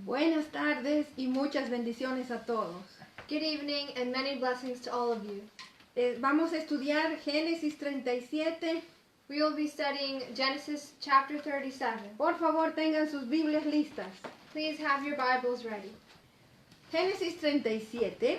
Buenas tardes y muchas bendiciones a todos. Good evening and many blessings to all of you. Vamos a estudiar Génesis 37. We will be studying Genesis chapter 37. Por favor, tengan sus Biblias listas. Please have your Bibles ready. Génesis 37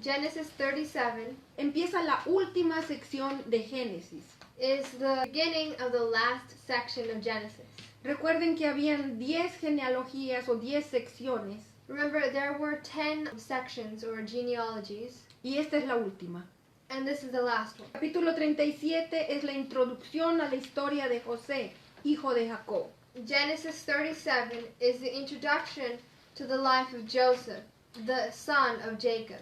Genesis 37 empieza la última sección de Génesis. is the beginning of the last section of Genesis. Recuerden que habían 10 genealogías o 10 secciones Remember, there were 10 sections or genealogies, y esta es la última. and this is the last one. Capítulo 37 es la introducción a la historia de José, hijo de Jacob. Genesis 37 is the introduction to the life of Joseph, the son of Jacob.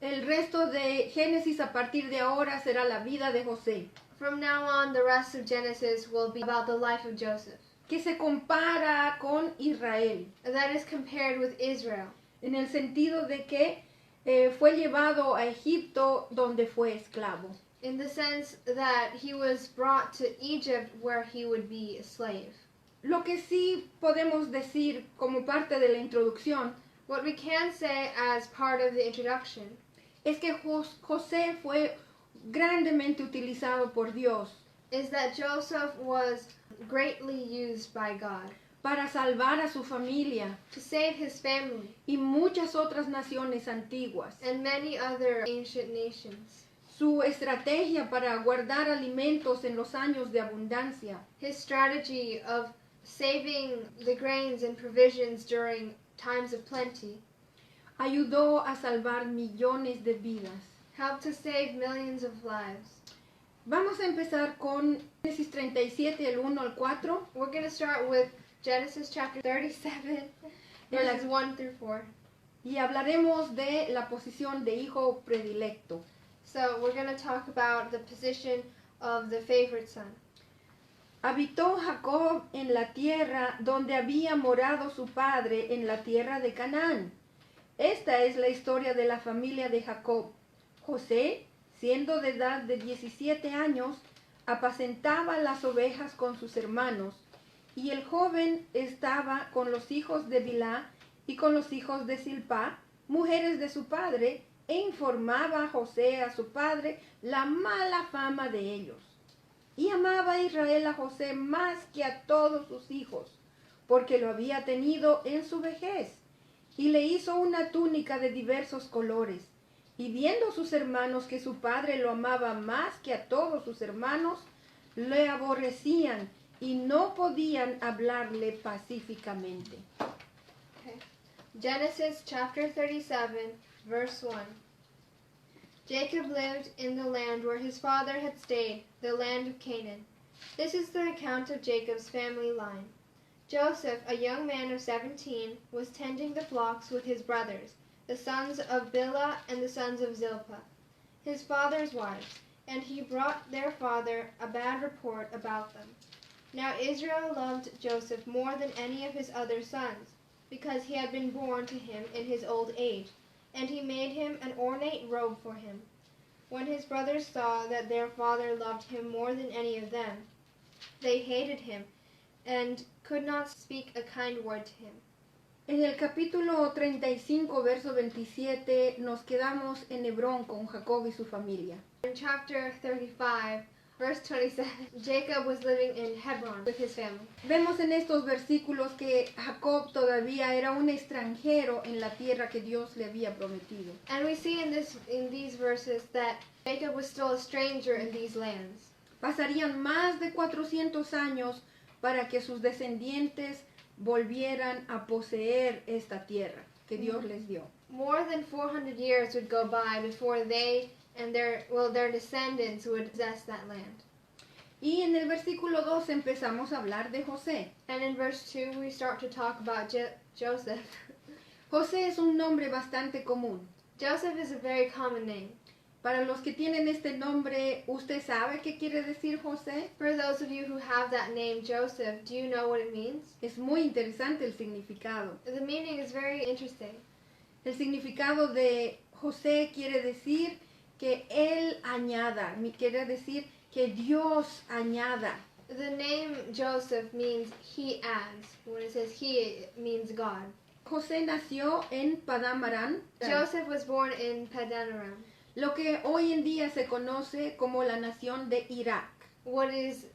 El resto de Génesis a partir de ahora será la vida de José, From now on, the rest of Genesis will be about the life of Joseph. que se compara con Israel, That is compared with Israel, en el sentido de que fue llevado a Egipto donde fue esclavo. in the sense that he was brought to Egypt where he would be a slave. Lo que sí podemos decir como parte de la introducción What we can say as part of the introduction es que José fue grandemente utilizado por Dios is that Joseph was greatly used by God para salvar a su familia to save his family y muchas otras naciones antiguas. and many other ancient nations. Su estrategia para guardar alimentos en los años de abundancia His strategy of saving the grains and provisions during times of plenty ayudó a salvar millones de vidas. helped to save millions of lives. Vamos a empezar con Génesis 37, el 1 al 4. We're going to start with Genesis chapter 37, verses 1 through 4. Y hablaremos de la posición de hijo predilecto. So we're going to talk about the position of the favorite son. Habitó Jacob en la tierra donde había morado su padre, en la tierra de Canaán. Esta es la historia de la familia de Jacob. José, siendo de edad de 17 años, apacentaba las ovejas con sus hermanos, y el joven estaba con los hijos de Bilhá y con los hijos de Zilpá, mujeres de su padre, e informaba a José a su padre la mala fama de ellos. Y amaba a Israel a José más que a todos sus hijos, porque lo había tenido en su vejez, y le hizo una túnica de diversos colores. Y viendo sus hermanos que su padre lo amaba más que a todos sus hermanos, le aborrecían y no podían hablarle pacíficamente. Okay. Genesis chapter 37, verse 1. Jacob lived in the land where his father had stayed, the land of Canaan. This is the account of Jacob's family line. Joseph, a young man of 17, was tending the flocks with his brothers, the sons of Bilhah and the sons of Zilpah, his father's wives, and he brought their father a bad report about them. Now Israel loved Joseph more than any of his other sons, because he had been born to him in his old age, and he made him an ornate robe for him. When his brothers saw that their father loved him more than any of them, they hated him and could not speak a kind word to him. En el capítulo 35, verso 27, nos quedamos en Hebrón con Jacob y su familia. In chapter 35, verse 27, Jacob was living in Hebron with his family. Vemos en estos versículos que Jacob todavía era un extranjero en la tierra que Dios le había prometido. And we see in these verses that Jacob was still a stranger in these lands. Pasarían más de 400 años para que sus descendientes volvieran a poseer esta tierra que Dios les dio. More than 400 years would go by before they and their descendants would possess that land. Y en el versículo 2 empezamos a hablar de José. And in verse 2 we start to talk about Joseph. José es un nombre bastante común. Joseph is a very common name. Para los que tienen este nombre, ¿usted sabe qué quiere decir José? For those of you who have that name, Joseph, do you know what it means? Es muy interesante el significado. The meaning is very interesting. El significado de José quiere decir que él añada, quiere decir que Dios añada. The name Joseph means he adds. When it says he, it means God. José nació en Padán Aram, Joseph was born in Padan Aram, lo que hoy en día se conoce como la nación de Irak. what is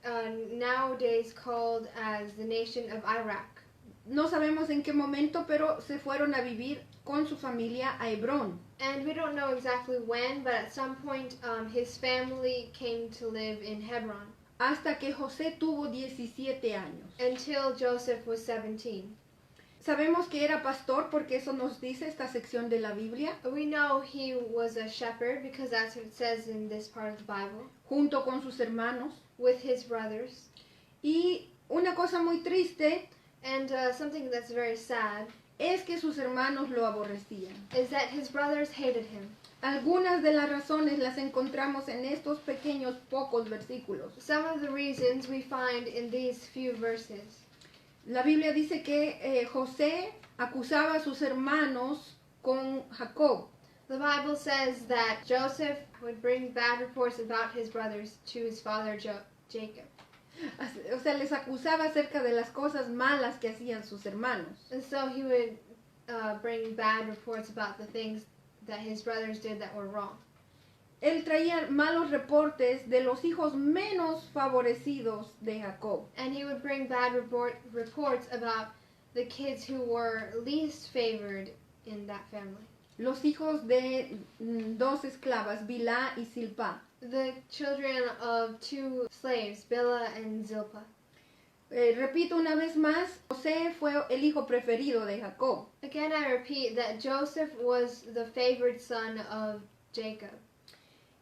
nowadays called as the nation of Iraq. No sabemos en qué momento, pero se fueron a vivir con su familia a Hebrón. And we don't know exactly when, but at some point his family came to live in Hebron Hasta que José tuvo 17 años. until Joseph was 17. Sabemos que era pastor porque eso nos dice esta sección de la Biblia, We know he was a shepherd because that's what it says in this part of the Bible, junto con sus hermanos. with his brothers. Y una cosa muy triste And something that's very sad es que sus hermanos lo aborrecían. is that his brothers hated him. Algunas de las razones las encontramos en estos pequeños pocos versículos. Some of the reasons we find in these few verses. La Biblia dice que José acusaba a sus hermanos con Jacob. The Bible says that Joseph would bring bad reports about his brothers to his father Jacob. O sea, les acusaba acerca de las cosas malas que hacían sus hermanos. And so he would bring bad reports about the things that his brothers did that were wrong. Él traía malos reportes de los hijos menos favorecidos de Jacob. And he would bring bad reports about the kids who were least favored in that family. Los hijos de dos esclavas, Bilhá y Zilpá. The children of two slaves, Bilhah and Zilpah. Repito una vez más, José fue el hijo preferido de Jacob. Again, I repeat that Joseph was the favored son of Jacob.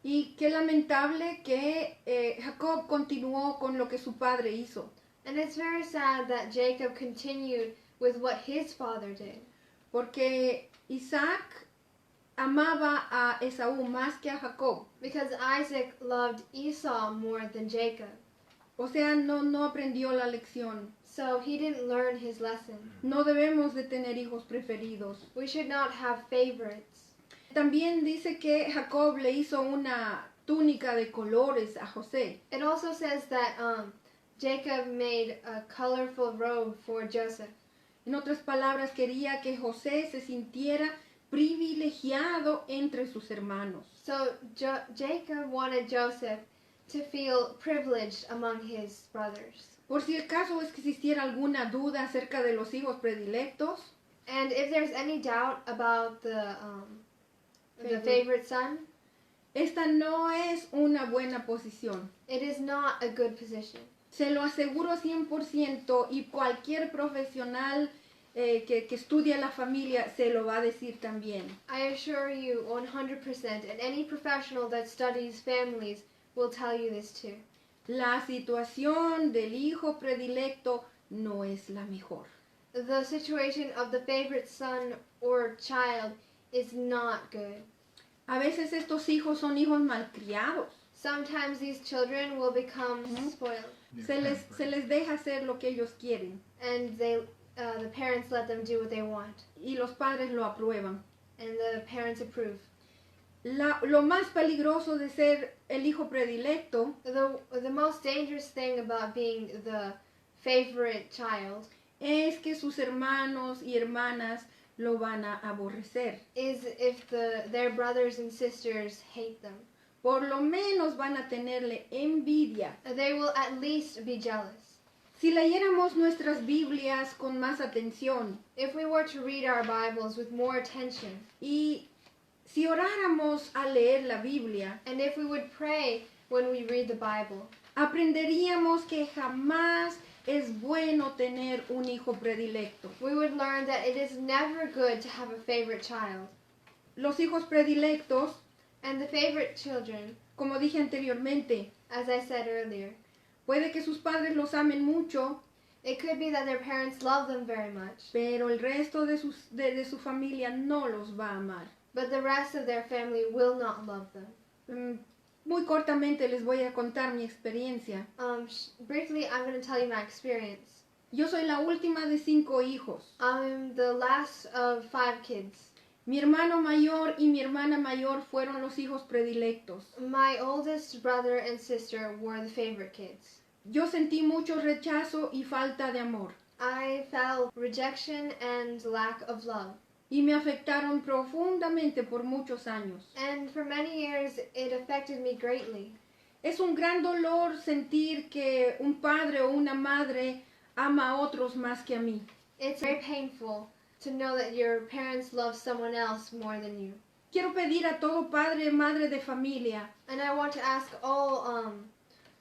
Y qué lamentable que Jacob continuó con lo que su padre hizo. And it's very sad that Jacob continued with what his father did. Porque Isaac amaba a Esaú más que a Jacob. Because Isaac loved Esau more than Jacob. O sea, no aprendió la lección. So he didn't learn his lesson. No debemos de tener hijos preferidos. We should not have favorites. También dice que Jacob le hizo una túnica de colores a José. It also says that Jacob made a colorful robe for Joseph. En otras palabras, quería que José se sintiera privilegiado entre sus hermanos. So Jacob wanted Joseph to feel privileged among his brothers. Por si el caso es que existiera alguna duda acerca de los hijos predilectos, And if there's any doubt about the favorite son, esta no es una buena posición. it is not a good position. Se lo aseguro 100% y cualquier profesional que estudia la familia se lo va a decir también. I assure you 100%, and any professional that studies families will tell you this too. La situación del hijo predilecto no es la mejor. The situation of the favorite son or child is not good. A veces estos hijos son hijos malcriados. Sometimes these children will become spoiled, Se les deja hacer lo que ellos quieren and the parents let them do what they want, y los padres lo aprueban. and the parents approve. Lo más peligroso de ser el hijo predilecto The most dangerous thing about being the favorite child es que sus hermanos y hermanas lo van a aborrecer. is if their brothers and sisters hate them. Por lo menos van a tenerle envidia. They will at least be jealous. Si leyéramos nuestras Biblias con más atención If we were to read our Bibles with more attention, y si oráramos a leer la Biblia, and if we would pray when we read the Bible, aprenderíamos que jamás es bueno tener un hijo predilecto. we would learn that it is never good to have a favorite child. Los hijos predilectos, And the favorite children, como dije anteriormente, as I said earlier, puede que sus padres los amen mucho, it could be that their parents love them very much, pero el resto de su familia no los va a amar. but the rest of their family will not love them. Muy cortamente les voy a contar mi experiencia. Briefly, I'm going to tell you my experience. Yo soy la última de 5 hijos. I'm the last of 5 kids. Mi hermano mayor y mi hermana mayor fueron los hijos predilectos. My oldest brother and sister were the favorite kids. Yo sentí mucho rechazo y falta de amor. I felt rejection and lack of love. Y me afectaron profundamente por muchos años. And for many years, it affected me greatly. Es un gran dolor sentir que un padre o una madre ama a otros más que a mí. It's very painful to know that your parents love someone else more than you. Quiero pedir a todo padre, madre de familia, And I want to ask all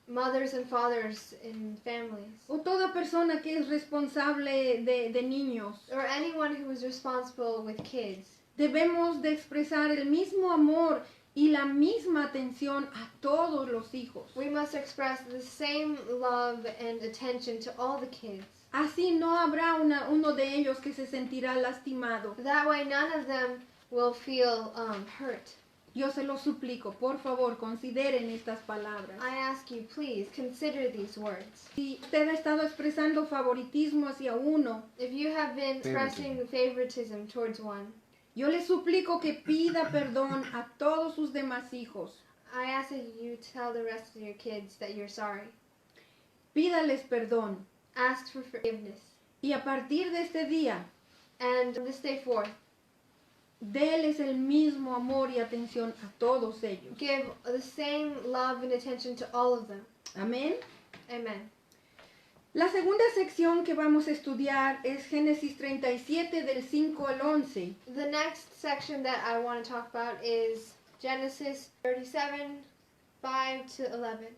mothers and fathers in families, o toda persona que es responsable de niños, or anyone who is responsible with kids, debemos de expresar el mismo amor y la misma atención a todos los hijos. we must express the same love and attention to all the kids. Así no habrá uno de ellos que se sentirá lastimado. That way none of them will feel hurt. Yo se lo suplico, por favor, consideren estas palabras. I ask you, please, consider these words. Si usted ha estado expresando favoritismo hacia uno, If you have been expressing favoritism towards one, yo le suplico que pida perdón a todos sus demás hijos. I ask that you tell the rest of your kids that you're sorry. Pídales perdón. Ask for forgiveness. Y a partir de este día, And from this day forth, déles el mismo amor y atención a todos ellos. give the same love and attention to all of them. Amén. Amen. La segunda sección que vamos a estudiar es Génesis 37 del 5 al 11. The next section that I want to talk about is Genesis 37, 5 to 11.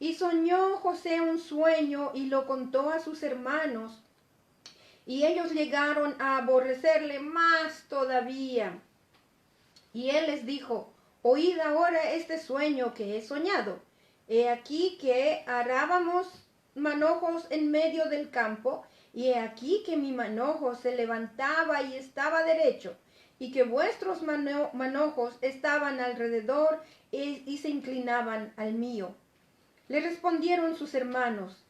Y soñó José un sueño y lo contó a sus hermanos, y ellos llegaron a aborrecerle más todavía. Y él les dijo: oíd ahora este sueño que he soñado. He aquí que arábamos manojos en medio del campo, y he aquí que mi manojo se levantaba y estaba derecho, y que vuestros manojos estaban alrededor y se inclinaban al mío. Le respondieron sus hermanos: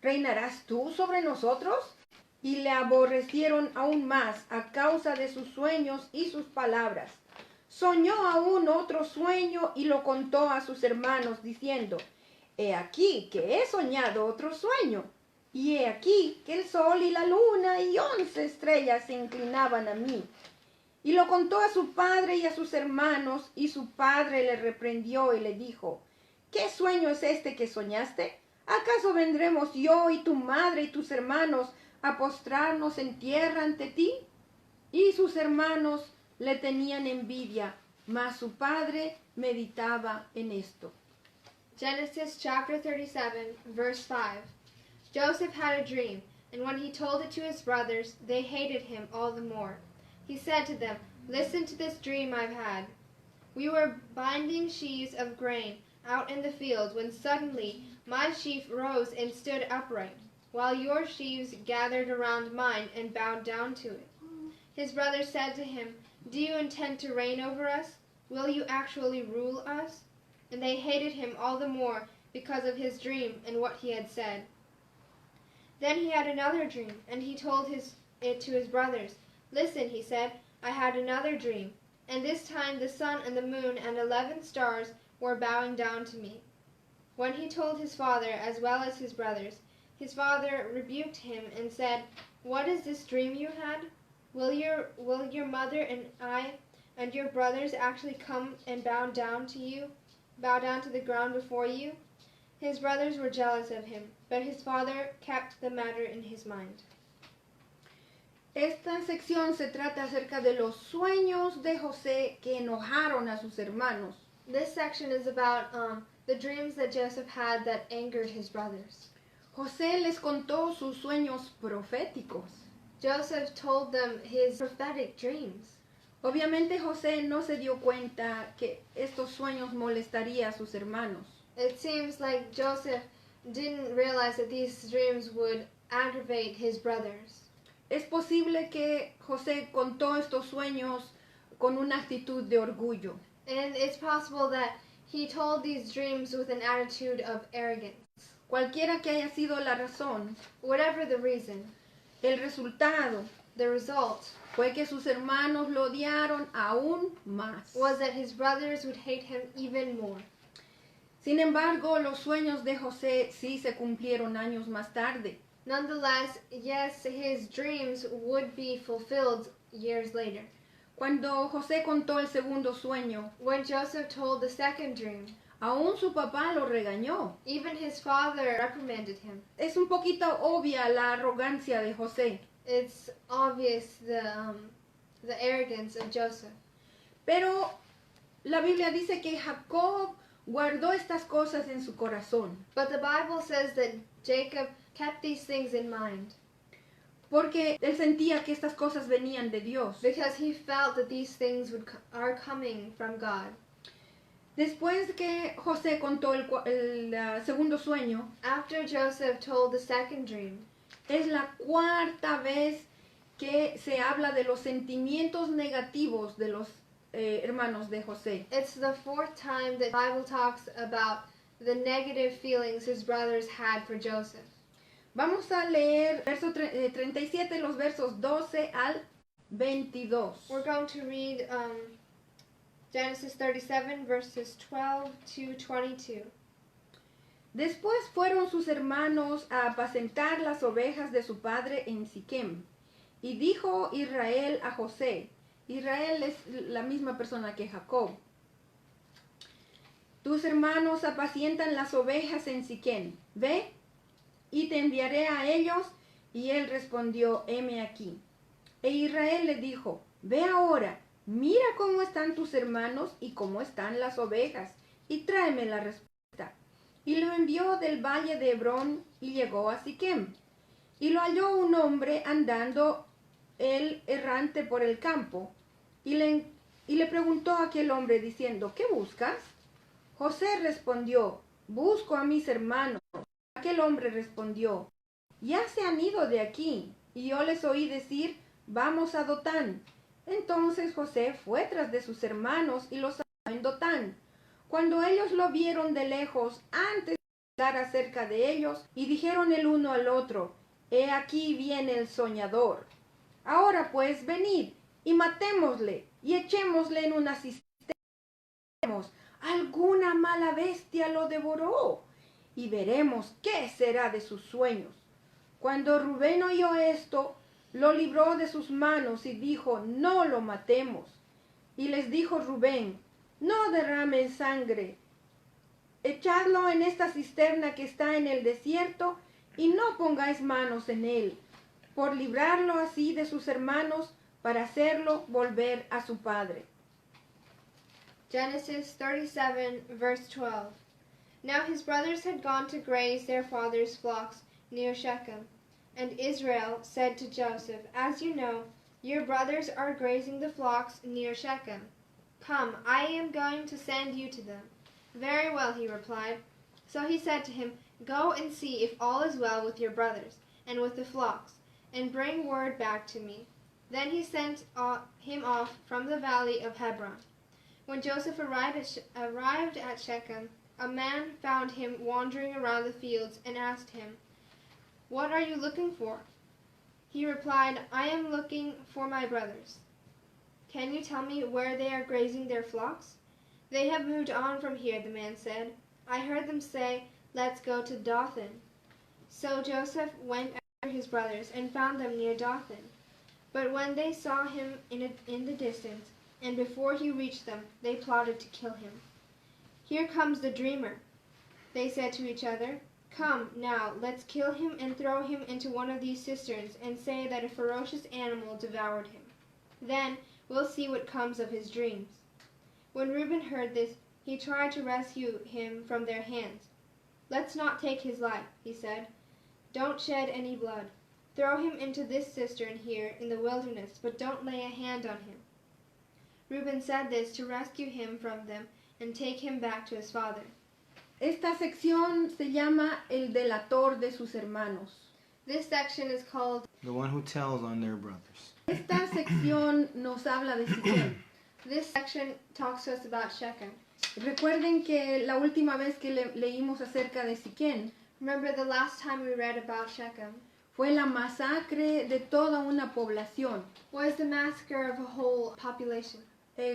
¿reinarás tú sobre nosotros? Y le aborrecieron aún más a causa de sus sueños y sus palabras. Soñó aún otro sueño y lo contó a sus hermanos, diciendo: he aquí que he soñado otro sueño, y he aquí que el sol y la luna y 11 estrellas se inclinaban a mí. Y lo contó a su padre y a sus hermanos, y su padre le reprendió y le dijo: ¿qué sueño es este que soñaste? ¿Acaso vendremos yo y tu madre y tus hermanos a postrarnos en tierra ante ti? Y sus hermanos le tenían envidia, mas su padre meditaba en esto. Genesis chapter 37, verse 5. Joseph had a dream, and when he told it to his brothers, they hated him all the more. He said to them, listen to this dream I've had. We were binding sheaves of grain out in the field when suddenly my sheaf rose and stood upright, while your sheaves gathered around mine and bowed down to it. His brothers said to him, do you intend to reign over us? Will you actually rule us? And they hated him all the more because of his dream and what he had said. Then he had another dream, and he told it to his brothers. Listen, he said, I had another dream, and this time the sun and the moon and 11 stars were bowing down to me. When he told his father as well as his brothers, his father rebuked him and said, what is this dream you had? Will your mother and I and your brothers actually come and bow down to the ground before you? His brothers were jealous of him, but his father kept the matter in his mind. Esta sección se trata acerca de los sueños de José que enojaron a sus hermanos. This section is about the dreams that Joseph had that angered his brothers. José les contó sus sueños proféticos. Joseph told them his prophetic dreams. Obviamente José no se dio cuenta que estos sueños molestarían a sus hermanos. It seems like Joseph didn't realize that these dreams would aggravate his brothers. Es posible que José contó estos sueños con una actitud de orgullo. And it's possible that he told these dreams with an attitude of arrogance. Cualquiera que haya sido la razón, Whatever the reason, el resultado the result fue que sus hermanos lo odiaron aún más. was that his brothers would hate him even more. Sin embargo, los sueños de José sí se cumplieron años más tarde. Nonetheless, yes, his dreams would be fulfilled years later. Cuando José contó el segundo sueño, When Joseph told the second dream, aún su papá lo regañó. even his father reprimanded him. Es un poquito obvia la arrogancia de José, It's obvious the arrogance of Joseph. pero la Biblia dice que Jacob guardó estas cosas en su corazón, But the Bible says that Jacob kept these things in mind porque él sentía que estas cosas venían de Dios. because he felt that these things are coming from God. Después que José contó el segundo sueño, After Joseph told the second dream, es la cuarta vez que se habla de los sentimientos negativos de los hermanos de José. it's the fourth time that the Bible talks about the negative feelings his brothers had for Joseph. Vamos a leer verso 37, los versos 12 al 22. We're going to read Genesis 37, verses 12 to 22. Después fueron sus hermanos a apacentar las ovejas de su padre en Siquem. Y dijo Israel a José, Israel es la misma persona que Jacob, tus hermanos apacientan las ovejas en Siquem, ve, y te enviaré a ellos. Y él respondió, heme aquí. E Israel le dijo, ve ahora, mira cómo están tus hermanos y cómo están las ovejas, y tráeme la respuesta. Y lo envió del valle de Hebrón y llegó a Siquem. Y lo halló un hombre andando él errante por el campo, y le preguntó a aquel hombre diciendo, ¿qué buscas? José respondió, busco a mis hermanos. Aquel hombre respondió, ya se han ido de aquí, y yo les oí decir, vamos a Dotán. Entonces José fue tras de sus hermanos y los halló en Dotán. Cuando ellos lo vieron de lejos, antes de hablar acerca de ellos, y dijeron el uno al otro, he aquí viene el soñador. Ahora pues, venid, y matémosle, y echémosle en una cisterna. Alguna mala bestia lo devoró, y veremos qué será de sus sueños. Cuando Rubén oyó esto, lo libró de sus manos y dijo, no lo matemos. Y les dijo Rubén, no derramen sangre, echadlo en esta cisterna que está en el desierto, y no pongáis manos en él, por librarlo así de sus hermanos, para hacerlo volver a su padre. Genesis 37, verse 12. Now his brothers had gone to graze their father's flocks near Shechem. And Israel said to Joseph, as you know, your brothers are grazing the flocks near Shechem. Come, I am going to send you to them. Very well, he replied. So he said to him, go and see if all is well with your brothers and with the flocks, and bring word back to me. Then he sent him off from the valley of Hebron. When Joseph arrived at Shechem, a man found him wandering around the fields and asked him, what are you looking for? He replied, I am looking for my brothers. Can you tell me where they are grazing their flocks? They have moved on from here, the man said. I heard them say, let's go to Dothan. So Joseph went after his brothers and found them near Dothan. But when they saw him in the distance, and before he reached them, they plotted to kill him. Here comes the dreamer, they said to each other. Come, now, let's kill him and throw him into one of these cisterns and say that a ferocious animal devoured him. Then we'll see what comes of his dreams. When Reuben heard this, he tried to rescue him from their hands. Let's not take his life, he said. Don't shed any blood. Throw him into this cistern here in the wilderness, but don't lay a hand on him. Reuben said this to rescue him from them and take him back to his father. Esta sección se llama el delator de sus hermanos. This section is called the one who tells on their brothers. Esta sección nos habla de Siquem. This section talks to us about Shechem. Recuerden que la última vez que leímos acerca de Siquem Remember the last time we read about Shechem fue la masacre de toda una población was the massacre of a whole population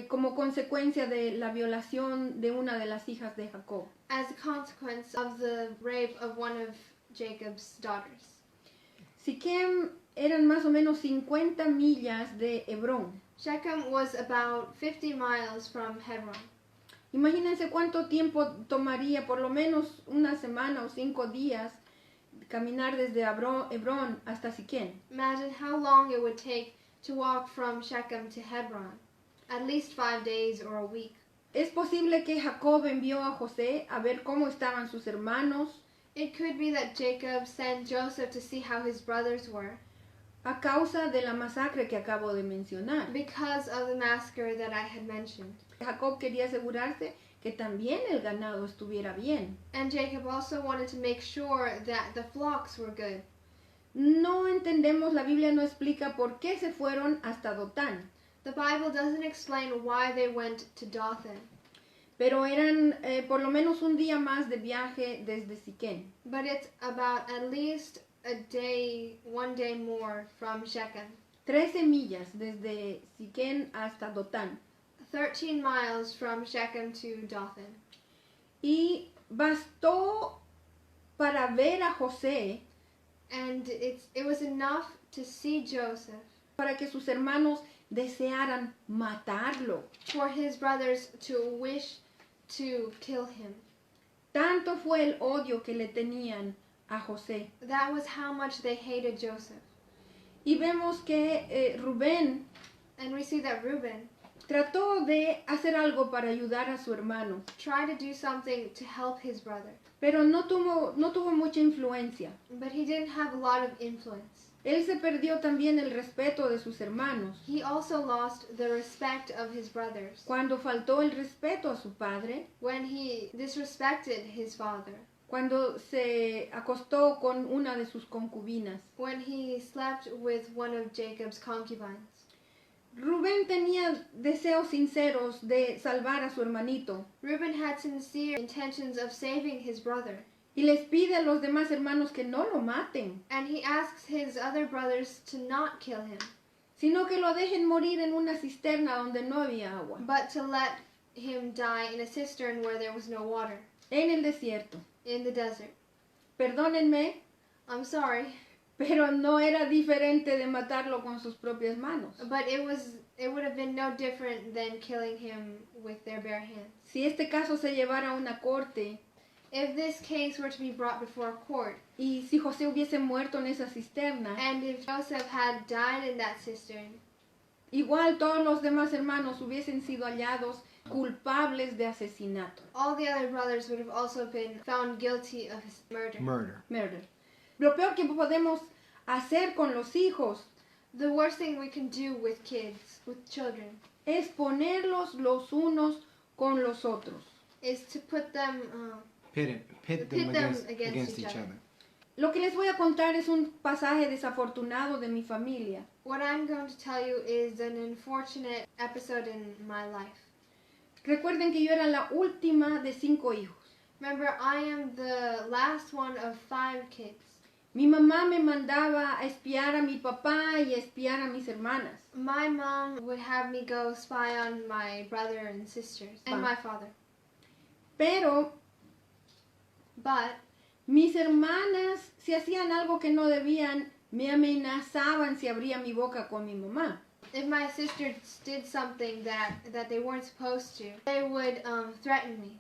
como consecuencia de la violación de una de las hijas de Jacob. as a consequence of the rape of one of Jacob's daughters. Siquem eran más o menos 50 millas de Hebrón. Shechem was about 50 miles from Hebron. Imagínense cuánto tiempo tomaría, por lo menos una semana o 5 días, caminar desde Hebrón hasta Siquem. Imagine how long it would take to walk from Shechem to Hebron. At least 5 days or a week. Es posible que Jacob envió a José a ver cómo estaban sus hermanos, It could be that Jacob sent Joseph to see how his brothers were a causa de la masacre que acabo de mencionar. because of the massacre that I had mentioned. Jacob quería asegurarse que también el ganado estuviera bien. And Jacob also wanted to make sure that the flocks were good. No entendemos, la Biblia no explica por qué se fueron hasta Dotán, The Bible doesn't explain why they went to Dothan, pero eran por lo menos un día más de viaje desde Siquem. but it's about at least one day more from Shechem. 13 millas desde Siquem hasta Dotán. 13 miles from Shechem to Dothan. Y bastó para ver a José, And it was enough to see Joseph, para que sus hermanos desearan matarlo. for his brothers to wish to kill him. Tanto fue el odio que le tenían a José. That was how much they hated Joseph. Y vemos que Rubén And we see that Reuben trató de hacer algo para ayudar a su hermano, tried to do something to help his brother, pero no tuvo mucha influencia. but he didn't have a lot of influence. Él se perdió también el respeto de sus hermanos. He also lost the respect of his brothers Cuando faltó el respeto a su padre, when he disrespected his father, cuando se acostó con una de sus concubinas. when he slept with one of Jacob's concubines. Rubén tenía deseos sinceros de salvar a su hermanito Reuben had sincere intentions of saving his brother, y les pide a los demás hermanos que no lo maten, and he asks his other brothers to not kill him, sino que lo dejen morir en una cisterna donde no había agua, but to let him die in a cistern where there was no water, en el desierto. in the desert. Perdónenme, I'm sorry, pero no era diferente de matarlo con sus propias manos. but it would have been no different than killing him with their bare hands. Si este caso se llevara a una corte If this case were to be brought before a court, y si José hubiese muerto en esa cisterna, and if Joseph had died in that cistern, igual todos los demás hermanos hubiesen sido hallados culpables de asesinato. all the other brothers would have also been found guilty of his murder. Murder. Lo peor que podemos hacer con los hijos The worst thing we can do with kids, with children, es ponerlos los unos con los otros. is to put them, Pit Pit them them against against each each other. Lo que les voy a contar es un pasaje desafortunado de mi familia. what I'm going to tell you is an unfortunate episode in my life. Recuerden que yo era la última de 5 hijos. Remember, I am the last one of 5 kids. Mi mamá me mandaba a espiar a mi papá y a espiar a mis hermanas. My mom would have me go spy on my brother and sisters and my father. Pero But mis hermanas, si hacían algo que no debían, me amenazaban si abría mi boca con mi mamá. if my sisters did something that they weren't supposed to, they would threaten me.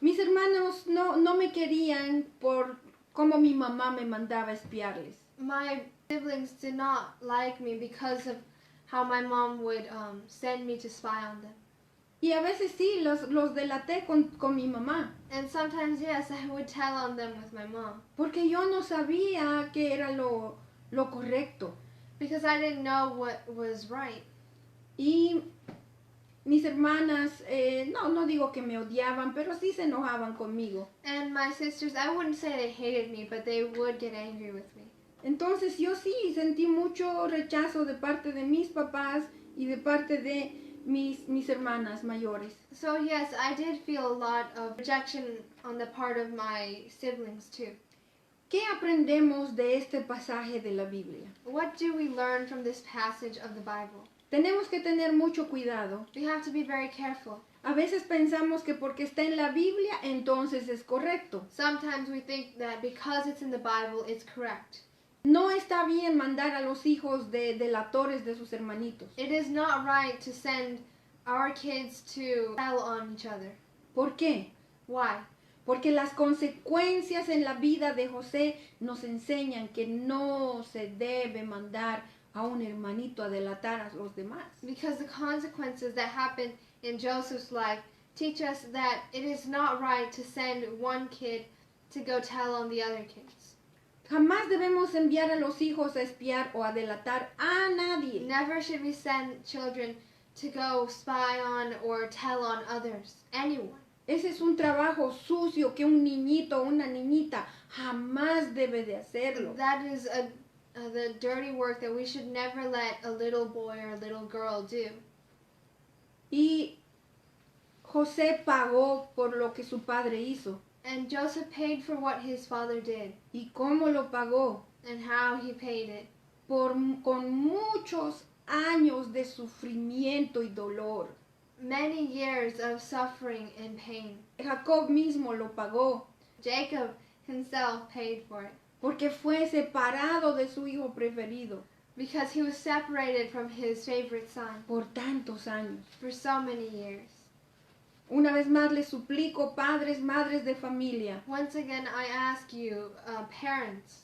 Mis hermanos no me querían por cómo mi mamá me mandaba a espiarles. My siblings did not like me because of how my mom would send me to spy on them. Y a veces sí, los delaté con mi mamá, And sometimes, yes, I would tell on them with my mom. porque yo no sabía que era lo correcto. Because I didn't know what was right. Y mis hermanas, no digo que me odiaban, pero sí se enojaban conmigo. And my sisters, I wouldn't say they hated me, but they would get angry with me. Entonces yo sí sentí mucho rechazo de parte de mis papás y de parte de mis hermanas mayores. So yes, I did feel a lot of rejection on the part of my siblings too. ¿Qué aprendemos de este pasaje de la Biblia? What do we learn from this passage of the Bible? Tenemos que tener mucho cuidado. We have to be very careful. A veces pensamos que porque está en la Biblia, entonces es correcto. Sometimes we think that because it's in the Bible, it's correct. No está bien mandar a los hijos de delatores de sus hermanitos. It is not right to send our kids to tell on each other. ¿Por qué? Why? Porque las consecuencias en la vida de José nos enseñan que no se debe mandar a un hermanito a delatar a los demás. Because the consequences that happened in Joseph's life teach us that it is not right to send one kid to go tell on the other kids. Jamás debemos enviar a los hijos a espiar o a delatar a nadie. Never should we send children to go spy on or tell on others, anyone. Ese es un trabajo sucio que un niñito o una niñita jamás debe de hacerlo. That is the dirty work that we should never let a little boy or a little girl do. Y José pagó por lo que su padre hizo. And Joseph paid for what his father did. ¿Y cómo lo pagó? And how he paid it. Con muchos años de sufrimiento y dolor. Many years of suffering and pain. Jacob mismo lo pagó Jacob himself paid for it. porque fue separado de su hijo preferido Because he was separated from his favorite son por tantos años. for so many years. Una vez más les suplico, padres, madres de familia, Once again, I ask you, parents,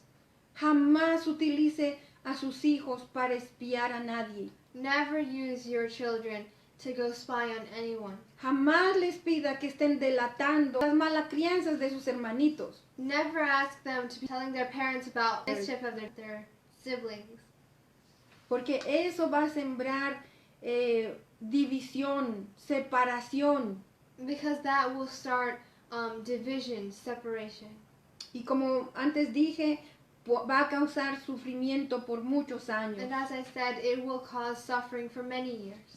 jamás utilice a sus hijos para espiar a nadie. never use your children to go spy on anyone. Jamás les pida que estén delatando las malas crianzas de sus hermanitos. Never ask them to be telling their parents about mischief of their siblings. Porque eso va a sembrar división, separación. Because that will start division, separation. Y como antes dije, va a causar sufrimiento por muchos años. And as I said, it will cause suffering for many years.